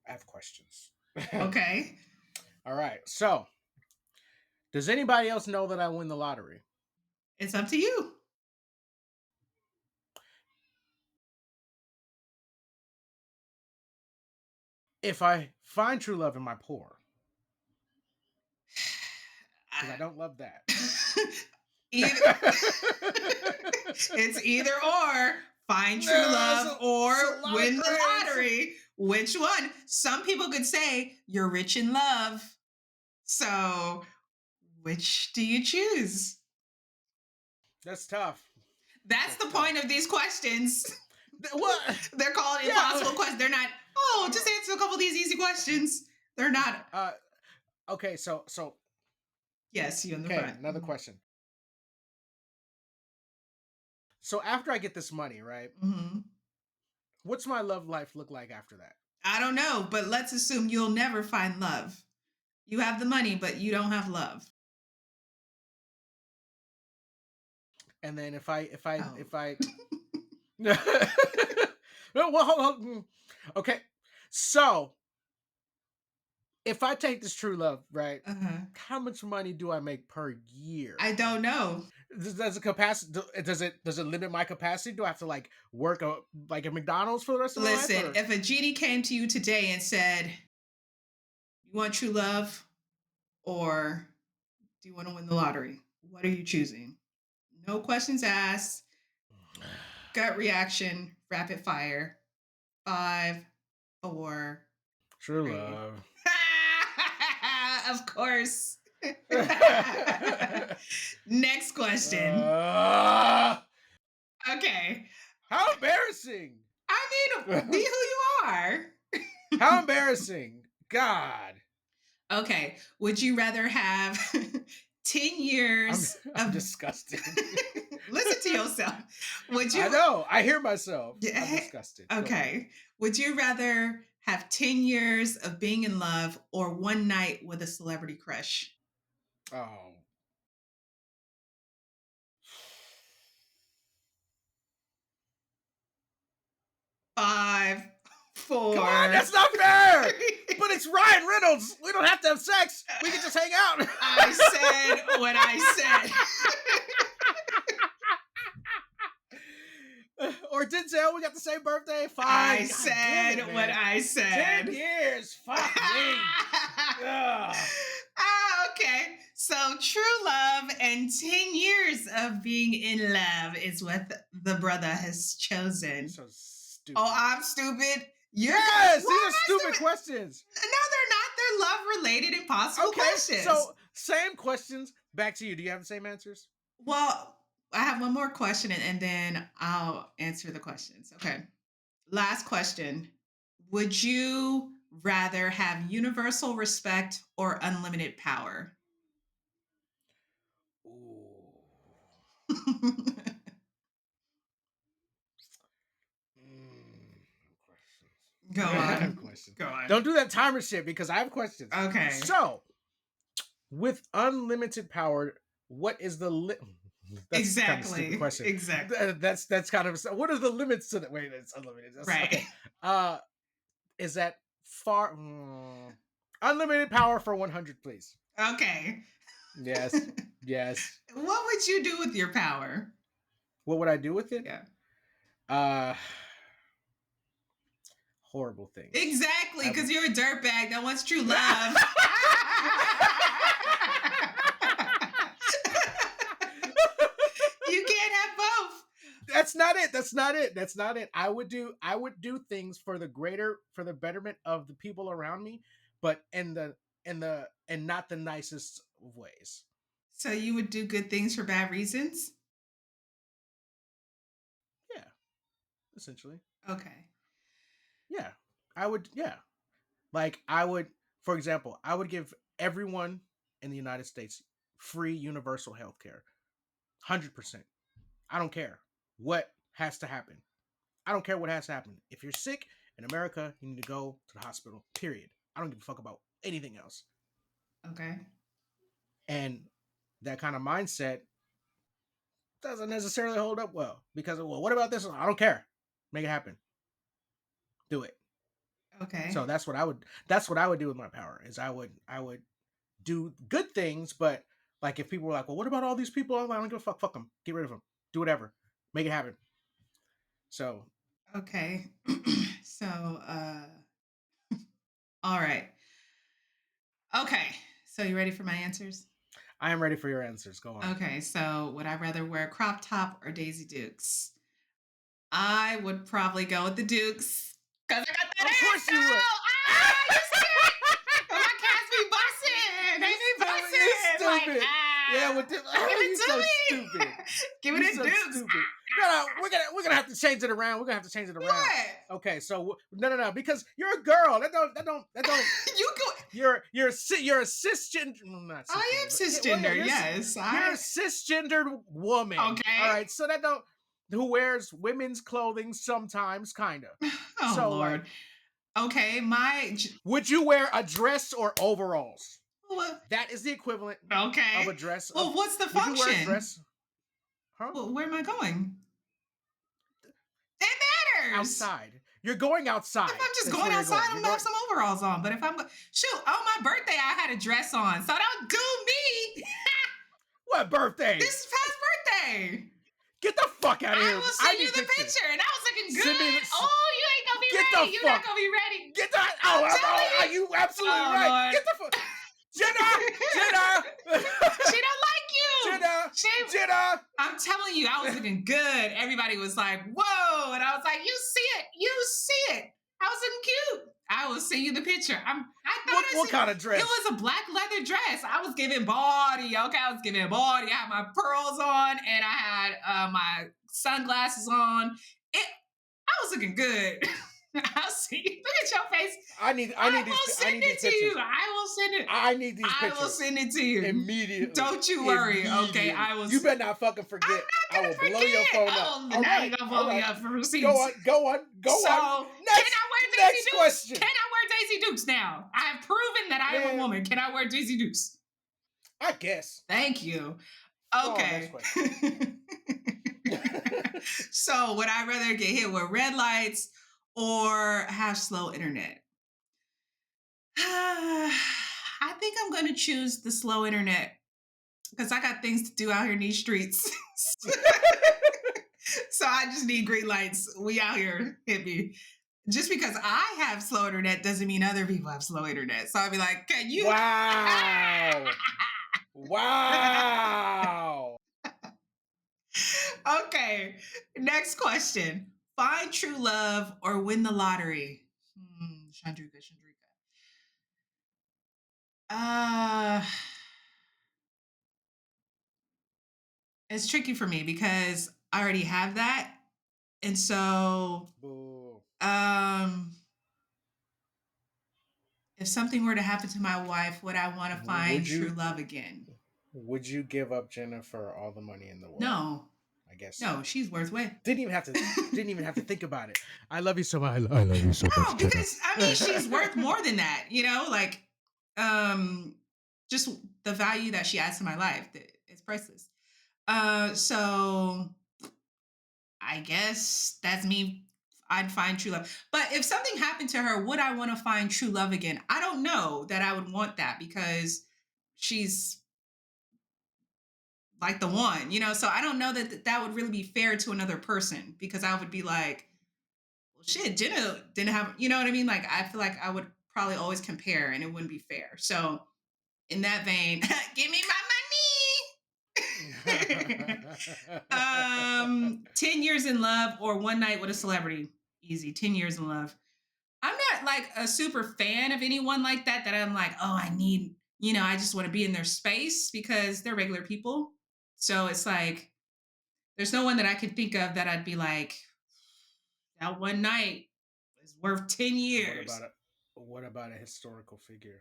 I have questions. Okay. All right. So, does anybody else know that I win the lottery? It's up to you. If I find true love, am I poor? Because I don't love that. It's either or. Find true love or win the lottery. Which one? Some people could say you're rich in love. So, which do you choose? That's tough. That's the point of these questions. What? They're called impossible questions. They're not, oh, just answer a couple of these easy questions. They're not. Okay, so Yes, you in the front. another question. So after I get this money, right? Mm-hmm. What's my love life look like after that? I don't know, but let's assume you'll never find love. You have the money, but you don't have love. And then if I well, hold. Okay, so if I take this true love, right? Uh-huh. How much money do I make per year? I don't know. Does it capacity? Does it limit my capacity? Do I have to like work like at McDonald's for the rest of my life? Listen, if a genie came to you today and said, "You want true love, or do you want to win the lottery? What are you choosing?" No questions asked. Gut reaction. Rapid fire. 5, 4, True 3. love. Of course. Next question. Okay. How embarrassing! I mean, be who you are. How embarrassing! God. Okay. Would you rather have 10 years I'm of disgusted. Listen to yourself. Would you I know. I hear myself. I'm disgusted. Okay. Would you rather have 10 years of being in love or one night with a celebrity crush? Oh. 5, Come on, 4, that's not fair. 3. But it's Ryan Reynolds. We don't have to have sex. We can just hang out. I said what I said. Or Denzel, we got the same birthday. I Fine. God damn it, said what man. I 10 said. years. Fuck me. Ugh. Okay. So true love and 10 years of being in love is what the brother has You're chosen. so Oh, stupid. I'm stupid. You're Yes, these why are am I stupid stupid? questions. No, they're not. They're love related impossible Okay, questions. so same questions. Back to you. Do you have the same answers? Well, I have one more question and then I'll answer the questions. Okay. Last question. Would you rather have universal respect or unlimited power? Ooh. Questions. Go I have on. questions. Go on. Don't do that timer shit because I have questions. Okay. So, with unlimited power, what is the That's kind of a stupid Exactly. question. Exactly. That's kind of what are the limits to that? Wait, it's unlimited. Right. Okay. Uh, is that far? Unlimited power for 100, please. Okay. Yes. Yes. What would you do with your power? What would I do with it? Yeah. Uh, horrible things. Exactly, I because would. you're a dirtbag that wants true love. You can't have both. That's not it. That's not it. That's not it. I would do things for the betterment of the people around me, but and not the nicest of ways. So you would do good things for bad reasons? Yeah, essentially. Okay. Yeah. Yeah. Like I would, for example, I would give everyone in the United States free universal health care. 100%. I don't care what has to happen. I don't care what has to happen. If you're sick in America, you need to go to the hospital. Period. I don't give a fuck about anything else. Okay. And that kind of mindset doesn't necessarily hold up well because, well, what about this? I don't care. Make it happen. Do it. So Okay. that's what I would do with my power is I would do good things, but like if people were like, well, what about all these people? I'm like, I don't give a fuck. Fuck them. Get rid of them. Do whatever. Make it happen. So Okay. So, all right. Okay. So you ready for my answers? I am ready for your answers. Go on. Okay. So would I rather wear a crop top or Daisy Dukes? I would probably go with the Dukes because I got that Of ass, course you would. though. Ah, you see it? And my cats be busting. They be busting. You're Like, stupid. Yeah, with this, give you're it so to stupid. me. Give me You're the so Dukes. stupid. No, we're gonna have to change it around. We're gonna have to change it around. What? Okay, so no, because you're a girl. That don't. You go. You're a cisgender, not I am cisgender, but cisgender. you're Yes, you're a I. cisgendered woman. All Okay. right, so that don't who wears women's clothing sometimes, kind of. Oh So Lord. like, Okay, would you wear a dress or overalls? well, That is the equivalent of a okay. dress. Well, what's the Would you wear a function? dress? Huh? Well, where am I going? It matters. Outside. You're going If outside. I'm just That's going where you're outside, going. I'm You're gonna have going. some overalls on. But if I'm shoot, on my birthday, I had a dress on, so don't do me. What birthday? This past birthday, Get the fuck out of I here. will I send you need the pictures. picture, and I was looking Send me good. the. Oh, you ain't gonna be Get the ready. You're not fuck. gonna be ready. Get that. I'm Oh, telling you. you absolutely Oh right. Lord. Get the fuck. Jenna. Jenna. She don't like you. Jenna. She. Jenna. I'm telling you, I was looking good. Everybody was like, "Whoa!" And I was like, "You see it? You see it? I was looking cute." I will send you the picture. I thought What kind of dress? it was a black leather dress. I was giving body. Okay, I was giving body. I had my pearls on and I had my sunglasses on. I was looking good. I'll see. Look at your face. I need Will send these it to you. pictures. I will send it. I need these I will pictures send it to you. immediately. Don't you worry. Okay, Immediately. I will. You better not fucking I'm forget. not I gonna will blow your forget. phone up. Oh, All now right. you're gonna All blow me right. up for receipts. Go on. Go on. Go So, on. can I wear Daisy Next Dukes? question. Can I wear Daisy Dukes now? I have proven that I am a Man, woman. Can I wear Daisy Dukes? I guess. Thank you. Go on, next Okay. question. So, would I rather get hit with red lights or have slow internet? I think I'm going to choose the slow internet because I got things to do out here in these streets. So I just need green lights. We out here, hit me. Just because I have slow internet doesn't mean other people have slow internet. So I'd be like, can you? Wow. Wow. Okay. Next question. Find true love or win the lottery? Chandrika, Chandrika. Uh, it's tricky for me because I already have that. And so, Boo. um, if something were to happen to my wife, would I want to find Would true you love again? would you give up Jenna for all the money in the world? No, I guess no, so. she's worth way. Didn't even have to think about it. I love you so much. I love you so No, much, Jenna. because I mean she's worth more than that, like um just the value that she adds to my life is priceless. So I guess that's me. I'd find true love. But if something happened to her, would I want to find true love again? I don't know that I would want that because she's like the one, So I don't know that that would really be fair to another person because I would be like, well, shit, Jenna didn't have, you know what I mean? Like, I feel like I would probably always compare and it wouldn't be fair. So, in that vein, give me my money. 10 years in love or one night with a celebrity. Easy. 10 years in love. I'm not like a super fan of anyone like that I'm like, oh, I need, I just want to be in their space because they're regular people. So it's like, there's no one that I could think of that I'd be like, that one night is worth 10 what years. about a what about a historical figure?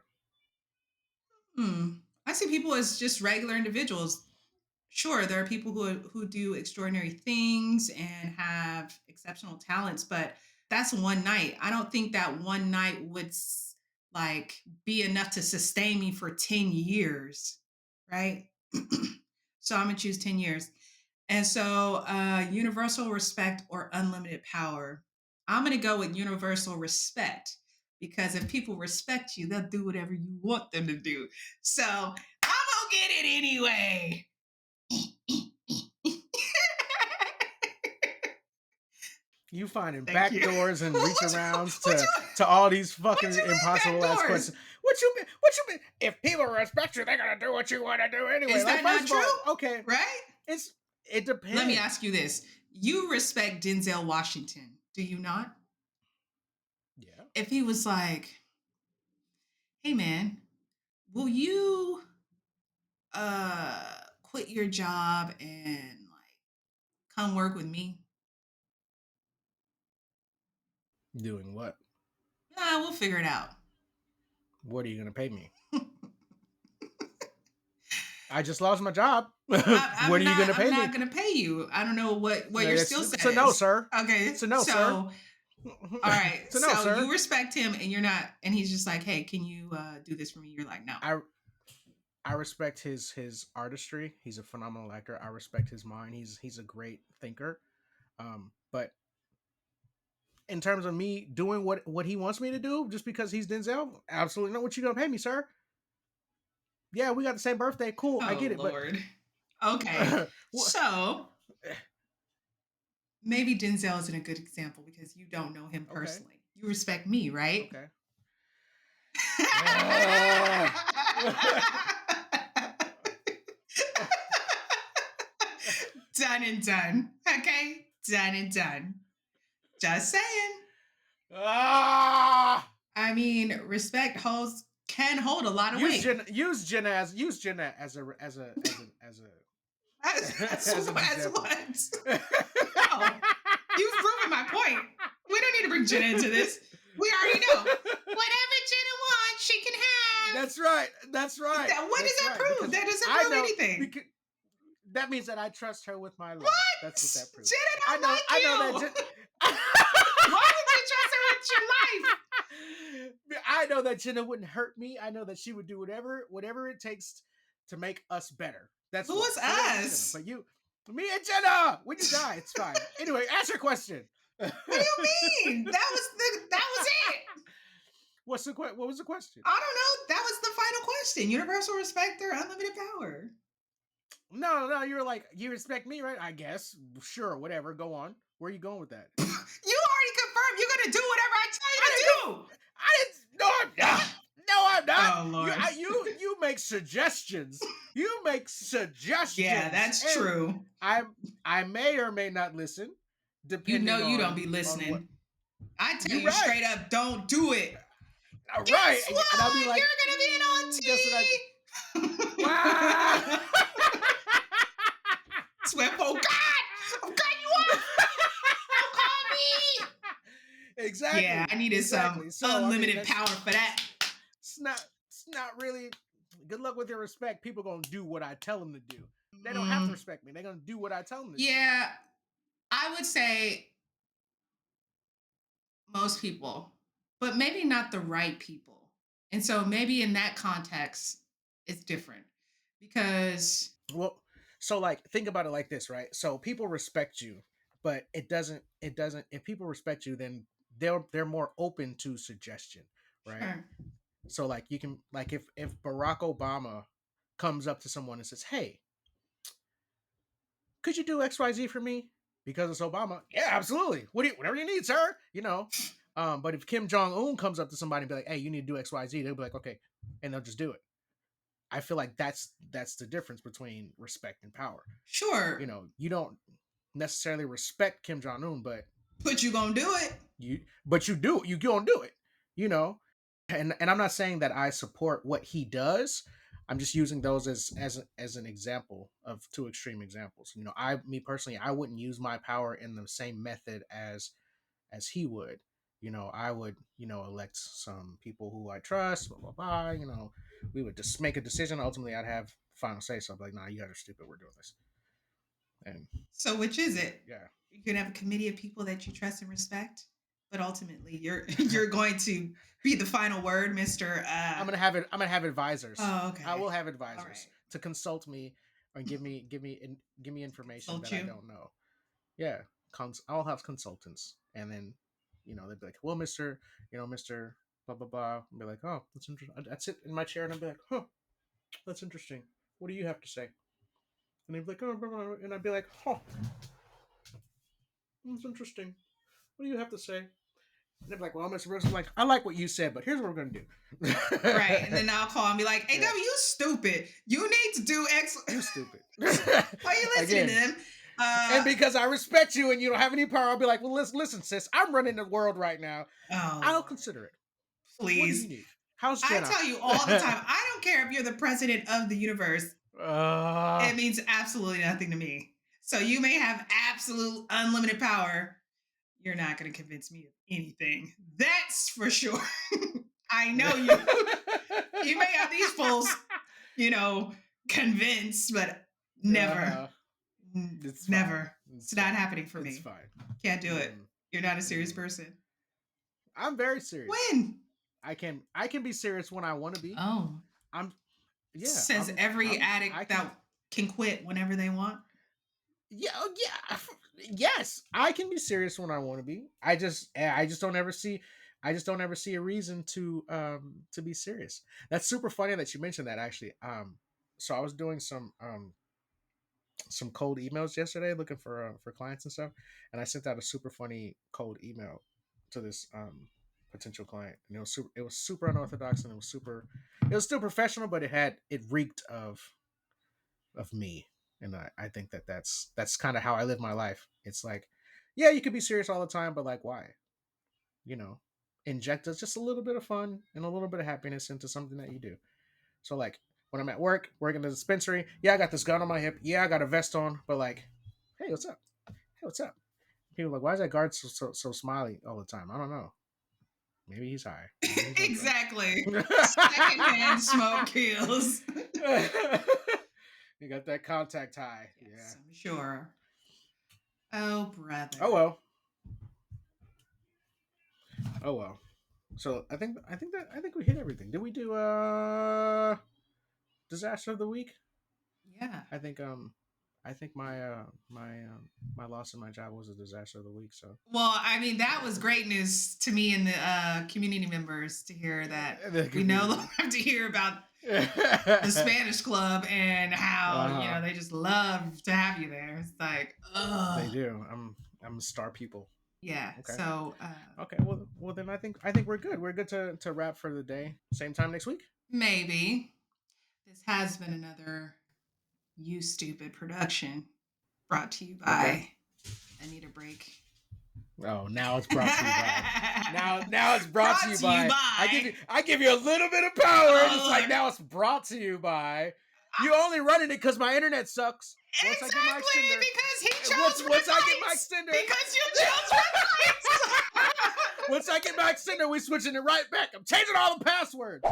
I see people as just regular individuals. Sure, there are people who do extraordinary things and have exceptional talents, but that's one night. I don't think that one night would like be enough to sustain me for 10 years, right? So I'm gonna choose 10 years. And so, universal respect or unlimited power. I'm going to go with universal respect because if people respect you, they'll do whatever you want them to do. So, I'm going to get it anyway. You finding Thank you. back doors and reach what, arounds what, you, to all these what fucking you mean impossible ass backdoors? questions. What you mean? What you mean? If people respect you, they're gonna do what you want to do anyway. Is Like, that first not of true? all, okay, Right? it's it Let me ask depends. you this. You respect Denzel Washington, do you not? Yeah. If he was like, hey man, will you quit your job and like come work with me? Doing what? Nah, we'll figure it out. What are you gonna pay me? I just lost my job. What I'm are you not gonna I'm pay not me? gonna pay you. I don't know what your skill set It's a no, is. sir. It's Okay, a no, sir. so all right, It's a no, so you sir. respect him and you're not, and he's just like, hey, can you do this for me? You're like, no. I I respect his artistry. He's a phenomenal actor. I respect his mind. He's a great thinker. But in terms of me doing what he wants me to do, just because he's Denzel, absolutely not. What you gonna pay me, sir? Yeah, we got the same birthday. Cool, I Oh get it. But Lord. Okay, so maybe Denzel isn't a good example because you don't know him okay, personally. You respect me, right? okay. Uh, Done and done. Okay? Done and done. Just saying. ah! I mean, respect can hold a lot of weight. Use Jenna as a as an As example. what? No. You've proven my point. We don't need to bring Jenna into this. We already know. Whatever Jenna wants, she can have. That's right. That's right. What does That's that right. prove? Because That doesn't I prove know anything. because that means that I trust her with my life. That's what What? that proves. Jenna I don't know. like I know you. that. Why would you trust her with your life? I know that Jenna wouldn't hurt me. I know that she would do whatever it takes to make us better. That's Who why. was So we're gonna get together. us? But you, me and Jenna, when you die, it's fine. Anyway, answer your question. What do you mean? That was it. What was the question? I don't know. That was the final question. Universal respect or unlimited power? No, no, you're like, you respect me, right? I guess. Sure, whatever. Go on. Where are you going with that? You already confirmed you're gonna do whatever I tell you I to didn't. do. I didn't. No, I'm not. No, I'm not. Oh Lord. You make suggestions. You make Yeah, suggestions, that's and true. I I may or may not listen, You know depending you don't be on what. listening. I tell You're you right. straight up, don't do it. All right, Guess and I'll be what? like, guess what? Wow. Swear, oh God, I'm cutting you off. Don't call me. Yeah, Exactly, I needed some exactly. So I mean, unlimited power for that. it's not really. Good luck with your respect. People gonna do what I tell them to do. They don't have to Mm, respect me. They're gonna do what I tell them to do. yeah, I would say most people, but maybe not the right people. And so maybe in that context, it's different because Well, so like think about it like this, right? So people respect you, but it doesn't if people respect you, then they're more open to suggestion, right? sure, So like you can like if Barack Obama comes up to someone and says, "Hey, could you do XYZ for me?" Because it's Obama. Yeah, absolutely. Whatever you need, sir. But if Kim Jong Un comes up to somebody and be like, "Hey, you need to do XYZ," they'll be like, "Okay," and they'll just do it. I feel like that's the difference between respect and power. sure, You don't necessarily respect Kim Jong Un, but you gonna do it. you do it. You go and do it. You know, and I'm not saying that I support what he does. I'm just using those as an example of two extreme examples. Me personally, I wouldn't use my power in the same method as he would. I would, elect some people who I trust, blah blah blah. We would just make a decision. Ultimately, I'd have final say. So I'm like, nah, you guys are stupid. We're doing this. And So which is it? yeah, You can have a committee of people that you trust and respect, but ultimately you're going to be the final word, Mister. I'm gonna have advisors. Oh, I okay, will have all advisors right. to consult me and give me To information consult that I you. don't know. Yeah, I'll have consultants, and then they'd be like, well, Mister blah blah blah, and be like, oh, that's interesting. I'd sit in my chair and I'd be like, huh, that's interesting. What do you have to say? And they'd be like, oh, blah, blah, and I'd be like, oh, that's interesting. What do you have to say? And they'd be like, well, Mr. Brooks, I'm like, I like what you said, but here's what we're gonna Right. And do. then I'll call and be like, hey, Yeah. W, you stupid. You need to do X. You stupid. Are you listening to Again. them? And because I respect you and you don't have any power, I'll be like, well, listen, sis, I'm running the world right now. Oh, I'll Lord. consider it. What do you Please. need? How's I Jenna? tell you all the time, I don't care if you're the president of the universe. uh, It means absolutely nothing to me. So you may have absolute unlimited power. You're not going to convince me of anything. That's for sure. I know you. You may have these fools, you know, convinced, but never, uh, it's fine. never. It's It's not fine. happening for It's me. fine. Can't do it. Mm, You're not a serious mm. person. I'm very serious. When? I can be serious when I want to be. Oh, I'm yeah. says every I addict can that can quit whenever they want. yeah, oh, yeah. Yes, I can be serious when I want to be. I just don't ever see a reason to be serious. That's super funny that you mentioned that actually. So I was doing some cold emails yesterday looking for clients and stuff, and I sent out a super funny cold email to this potential client, and it was super unorthodox, and it was still professional, but it reeked of me. And I think that's kind of how I live my life. It's like, yeah, you could be serious all the time, but like, why? You know, inject us just a little bit of fun and a little bit of happiness into something that you do. So like when I'm at work, working in the dispensary, yeah, I got this gun on my hip. Yeah, I got a vest on, but like, hey, what's up? Hey, what's up? People are like, why is that guard so smiley all the time? I don't know. Maybe he's high. Maybe he's on drugs. Exactly. Secondhand smoke kills. You got that contact high. Yeah. Yes, I'm sure. Oh, Oh brother. well. Oh well. So I think we hit everything. Did we do disaster of the week. Yeah. I think I think my loss of my job was a disaster of the week. So Well, I mean, that was great news to me and the community members to hear that the we no longer community. have to hear about the Spanish club and how, Uh-huh. they just love to have you there. It's like, They ugh. do. I'm a star people. Yeah. Okay. So Okay. Well then I think we're good. We're good to wrap for the day. Same time next week. maybe this has been another You Stupid production brought to you Okay. by I Need a Break. Oh, now it's brought to you by. Now Brought now it's brought to you to you by. I give by. you I give you a little bit of power, and it's Oh, like Lord. now it's brought to you by. You only running it because my internet sucks. Once I get my Exactly, extender, because he once chose once red I get my lights. extender, Because you chose red lights. once I get my extender, we switching it right back. I'm changing all the passwords.